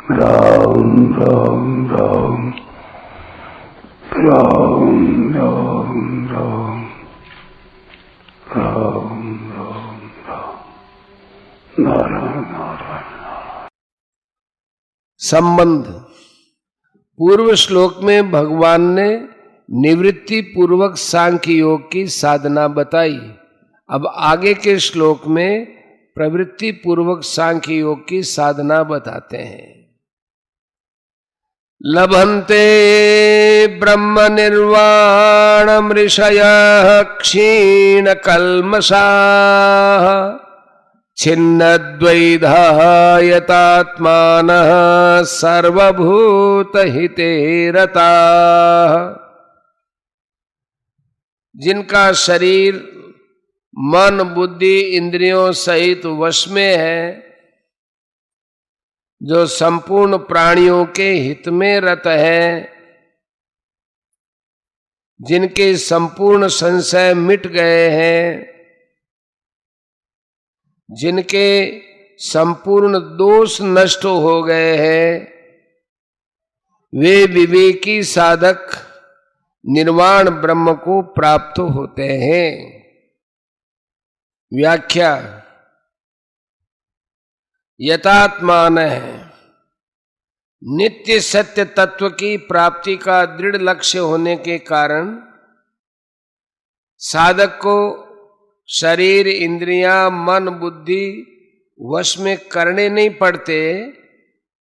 राम राम राम राम राम राम राम राम राम नारायण नारायण। संबंध। पूर्व श्लोक में भगवान ने निवृत्ति पूर्वक सांख्य योग की साधना बताई। अब आगे के श्लोक में प्रवृत्ति पूर्वक सांख्य योग की साधना बताते हैं। लभन्ते ब्रह्म निर्वाणम ऋषयः क्षीण कल्मषाः छिन्नद्वैधाः यतात्मानः सर्वभूत हिते रताः। जिनका शरीर मन बुद्धि इंद्रियों सहित वश में है, जो संपूर्ण प्राणियों के हित में रत है, जिनके संपूर्ण संशय मिट गए हैं, जिनके संपूर्ण दोष नष्ट हो गए हैं, वे विवेकी साधक निर्वाण ब्रह्म को प्राप्त होते हैं। व्याख्या। यथात्मान है, नित्य सत्य तत्व की प्राप्ति का दृढ़ लक्ष्य होने के कारण साधक को शरीर इंद्रियां मन बुद्धि वश में करने नहीं पड़ते,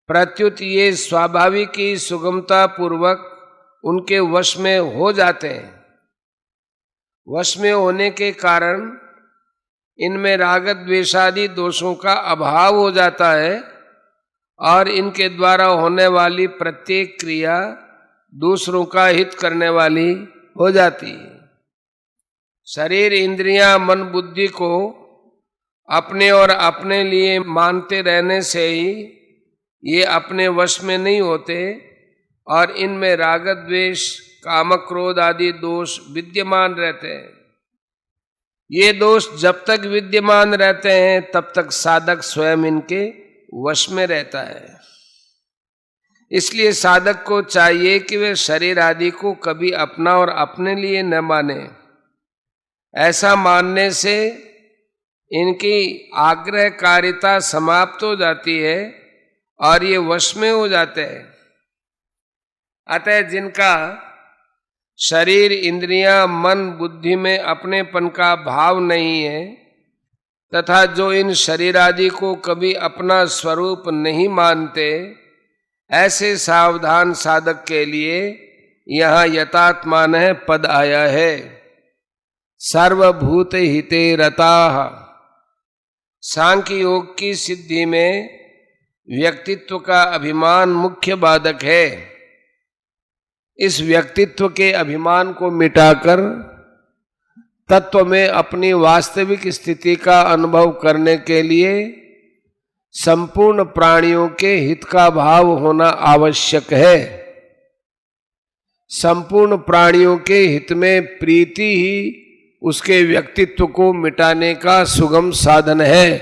प्रत्युत ये स्वाभाविक ही सुगमता पूर्वक उनके वश में हो जाते हैं। वश में होने के कारण इनमें राग द्वेषादि दोषों का अभाव हो जाता है और इनके द्वारा होने वाली प्रत्येक क्रिया दूसरों का हित करने वाली हो जाती है। शरीर इंद्रियां मन बुद्धि को अपने और अपने लिए मानते रहने से ही ये अपने वश में नहीं होते और इनमें राग द्वेष काम क्रोध आदि दोष विद्यमान रहते हैं। ये दोष जब तक विद्यमान रहते हैं तब तक साधक स्वयं इनके वश में रहता है। इसलिए साधक को चाहिए कि वे शरीर आदि को कभी अपना और अपने लिए न माने। ऐसा मानने से इनकी आग्रहकारिता समाप्त हो जाती है और ये वश में हो जाते हैं। अतः जिनका शरीर इंद्रियां मन बुद्धि में अपनेपन का भाव नहीं है तथा जो इन शरीर आदि को कभी अपना स्वरूप नहीं मानते, ऐसे सावधान साधक के लिए यहाँ यथात्मान है पद आया है। सर्वभूत हिते रताः। सांख्य योग की सिद्धि में व्यक्तित्व का अभिमान मुख्य बाधक है। इस व्यक्तित्व के अभिमान को मिटाकर तत्व में अपनी वास्तविक स्थिति का अनुभव करने के लिए संपूर्ण प्राणियों के हित का भाव होना आवश्यक है। संपूर्ण प्राणियों के हित में प्रीति ही उसके व्यक्तित्व को मिटाने का सुगम साधन है।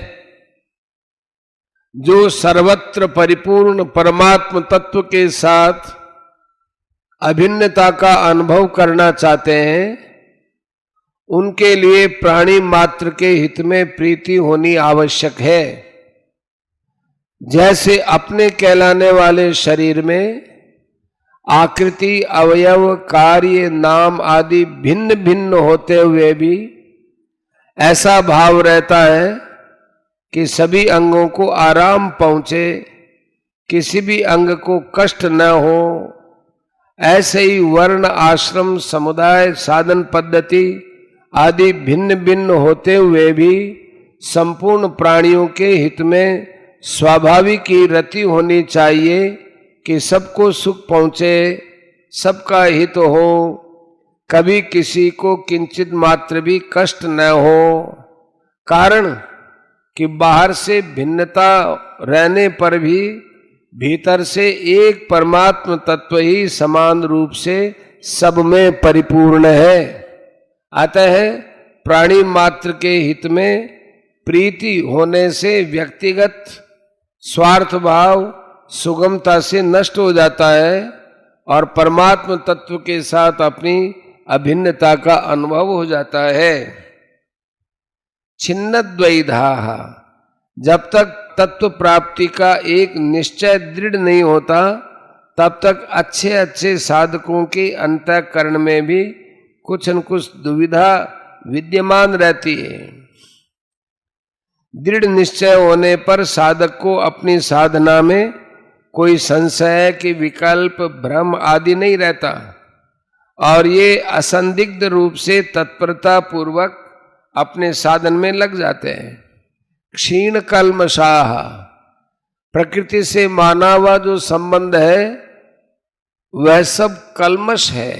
जो सर्वत्र परिपूर्ण परमात्म तत्व के साथ अभिन्नता का अनुभव करना चाहते हैं, उनके लिए प्राणी मात्र के हित में प्रीति होनी आवश्यक है। जैसे अपने कहलाने वाले शरीर में आकृति अवयव कार्य नाम आदि भिन्न भिन्न होते हुए भी ऐसा भाव रहता है कि सभी अंगों को आराम पहुंचे, किसी भी अंग को कष्ट न हो, ऐसे ही वर्ण आश्रम समुदाय साधन पद्धति आदि भिन्न भिन्न होते हुए भी संपूर्ण प्राणियों के हित में स्वाभाविक ही रति होनी चाहिए कि सबको सुख पहुंचे, सबका हित हो, कभी किसी को किंचित मात्र भी कष्ट न हो। कारण कि बाहर से भिन्नता रहने पर भी भीतर से एक परमात्म तत्व ही समान रूप से सब में परिपूर्ण है। अतः प्राणी मात्र के हित में प्रीति होने से व्यक्तिगत स्वार्थ भाव सुगमता से नष्ट हो जाता है और परमात्म तत्व के साथ अपनी अभिन्नता का अनुभव हो जाता है। छिन्नद्वैधाः, जब तक तत्व प्राप्ति का एक निश्चय दृढ़ नहीं होता तब तक अच्छे अच्छे साधकों के अंतःकरण में भी कुछ न कुछ दुविधा विद्यमान रहती है। दृढ़ निश्चय होने पर साधक को अपनी साधना में कोई संशय कि विकल्प भ्रम आदि नहीं रहता और ये असंदिग्ध रूप से तत्परता पूर्वक अपने साधन में लग जाते हैं। क्षीण कल्मषाः, प्रकृति से माना हुआ जो संबंध है वह सब कल्मष है,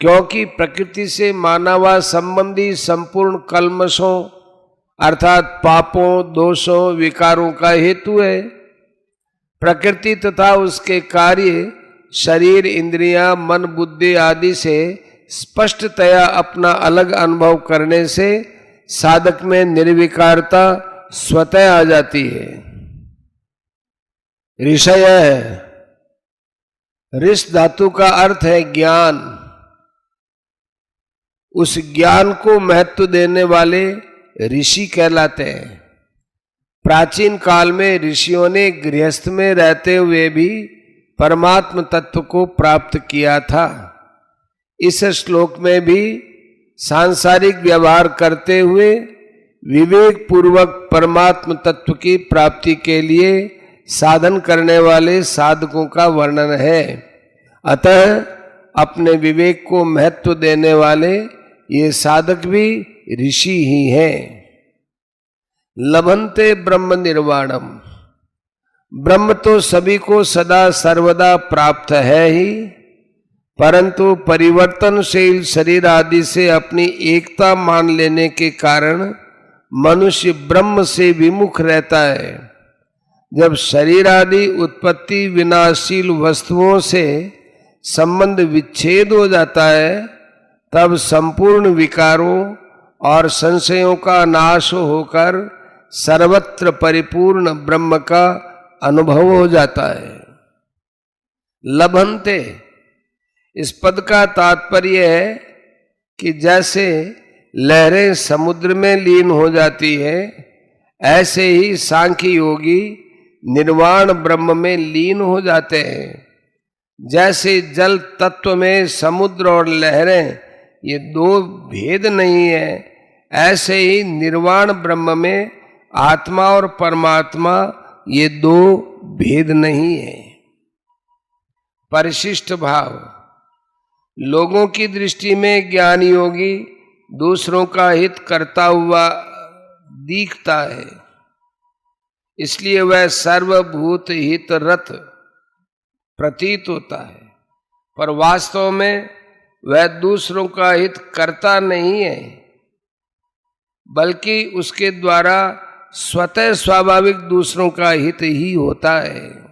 क्योंकि प्रकृति से माना हुआ संबंधी संपूर्ण कल्मषों अर्थात पापों दोषों विकारों का हेतु है। प्रकृति तथा उसके कार्य शरीर इंद्रियां मन बुद्धि आदि से स्पष्टतया अपना अलग अनुभव करने से साधक में निर्विकारता स्वतः आ जाती है। ऋषय है, ऋष धातु का अर्थ है ज्ञान। उस ज्ञान को महत्व देने वाले ऋषि कहलाते हैं। प्राचीन काल में ऋषियों ने गृहस्थ में रहते हुए भी परमात्म तत्व को प्राप्त किया था। इस श्लोक में भी सांसारिक व्यवहार करते हुए विवेक पूर्वक परमात्म तत्व की प्राप्ति के लिए साधन करने वाले साधकों का वर्णन है। अतः अपने विवेक को महत्व देने वाले ये साधक भी ऋषि ही हैं। लभन्ते ब्रह्म निर्वाणम, ब्रह्म तो सभी को सदा सर्वदा प्राप्त है ही, परंतु परिवर्तनशील शरीर आदि से अपनी एकता मान लेने के कारण मनुष्य ब्रह्म से विमुख रहता है। जब शरीर आदि उत्पत्ति विनाशील वस्तुओं से संबंध विच्छेद हो जाता है तब संपूर्ण विकारों और संशयों का नाश होकर सर्वत्र परिपूर्ण ब्रह्म का अनुभव हो जाता है। लभन्ते, इस पद का तात्पर्य है कि जैसे लहरें समुद्र में लीन हो जाती है ऐसे ही सांख्य योगी निर्वाण ब्रह्म में लीन हो जाते हैं। जैसे जल तत्व में समुद्र और लहरें ये दो भेद नहीं है, ऐसे ही निर्वाण ब्रह्म में आत्मा और परमात्मा ये दो भेद नहीं है। परिशिष्ट भाव, लोगों की दृष्टि में ज्ञान योगी दूसरों का हित करता हुआ दिखता है, इसलिए वह सर्वभूत हित रत प्रतीत होता है, पर वास्तव में वह दूसरों का हित करता नहीं है, बल्कि उसके द्वारा स्वतः स्वाभाविक दूसरों का हित ही होता है।